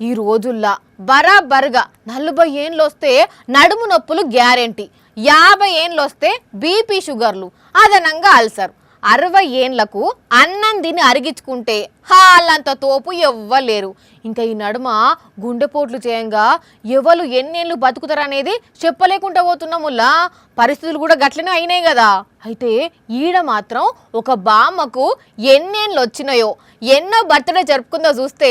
ఈ రోజుల్లా బరాబర్గా 40 ఏండ్లు వస్తే నడుము నొప్పులు గ్యారెంటీ, 50 ఏండ్లు వస్తే బీపీ షుగర్లు, అదనంగా అల్సర్, 60 ఏండ్లకు అన్నం తిని అరిగించుకుంటే హాలంత తోపు ఎవ్వలేరు. ఇంకా ఈ నడుమ గుండెపోట్లు చేయంగా ఎవరు ఎన్నేళ్ళు బతుకుతారనేది చెప్పలేకుండా పోతున్నాముల్లా. పరిస్థితులు కూడా గట్లనే అయినాయి కదా. అయితే ఈడ మాత్రం ఒక బామ్మకు ఎన్నేళ్ళు వచ్చినాయో, ఎన్నో బర్త్డే జరుపుకుందో చూస్తే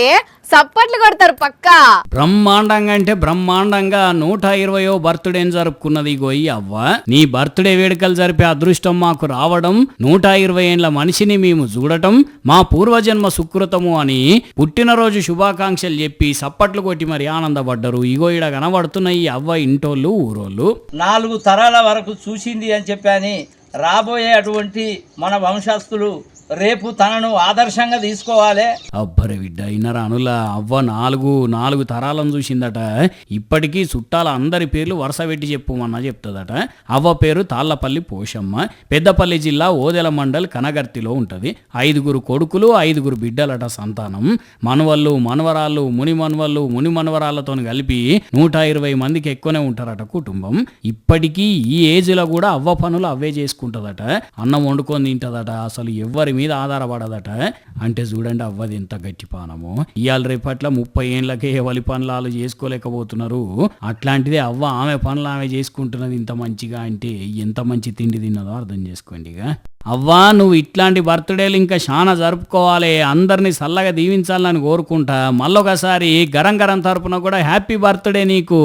సప్పట్లు కొడతారు పక్కా. బ్రహ్మాండంగా అంటే బ్రహ్మాండంగా 120వ బర్త్డేని జరుపుకున్నది గోయి అవ్వ. నీ బర్త్డే వేడుకలు జరిపే అదృష్టం మాకు రావడం, 120 ఏండ్ల మనిషిని మేము చూడటం మా పూర్వజన్మ సుకృతము అని పుట్టినరోజు శుభాకాంక్షలు చెప్పి సప్పట్లు కొట్టి మరి ఆనందపడ్డరు. ఇగో ఈడ కనబడుతున్న ఈ అవ్వ ఇంటోళ్ళు ఊరోళ్ళు 4 తరాల వరకు చూసింది అని చెప్పని రాబోయే అటువంటి మన వంశస్థులు రేపు తనను ఆదర్శంగా తీసుకోవాలి. అబ్బరే బిడ్డ ఇన్నరా అనుల అవ్వ 4 తరాలను చూసిందట. ఇప్పటికీ చుట్టాల అందరి పేర్లు వరుస పెట్టి చెప్పుమన్నా చెప్తుందట. అవ్వ పేరు తాళ్లపల్లి పోషమ్మ, పెద్దపల్లి జిల్లా ఓదెల మండల్ కనగర్తిలో ఉంటుంది. 5 కొడుకులు 5 బిడ్డలట సంతానం. మనవళ్ళు మనవరాళ్ళు ముని మనవరాళ్ళతో కలిపి 120 మందికి ఎక్కువనే ఉంటారట కుటుంబం. ఇప్పటికీ ఈ ఏజ్లో కూడా అవ్వ పనులు అవే చేసుకుంటుందట. అన్నం వండుకొని తింటుందట. అసలు ఎవరి మీద ఆధారపడదట. అంటే చూడండి అవ్వది ఎంత గట్టి పానము. ఇవాళ రేపట్ల 30 ఏండ్లకే ఎవరి పనులు చేసుకోలేకపోతున్నారు. అట్లాంటిదే అవ్వ ఆమె పనులు ఆమె చేసుకుంటున్నది ఇంత మంచిగా. అంటే ఎంత మంచి తిండి తిన్నదో అర్థం చేసుకోండి. ఇక అవ్వా నువ్వు ఇట్లాంటి బర్త్డేలు ఇంకా చాలా జరుపుకోవాలి, అందరినీ చల్లగా దీవించాలని కోరుకుంటా. మళ్ళొకసారి గరం తరపున కూడా హ్యాపీ బర్త్డే నీకు.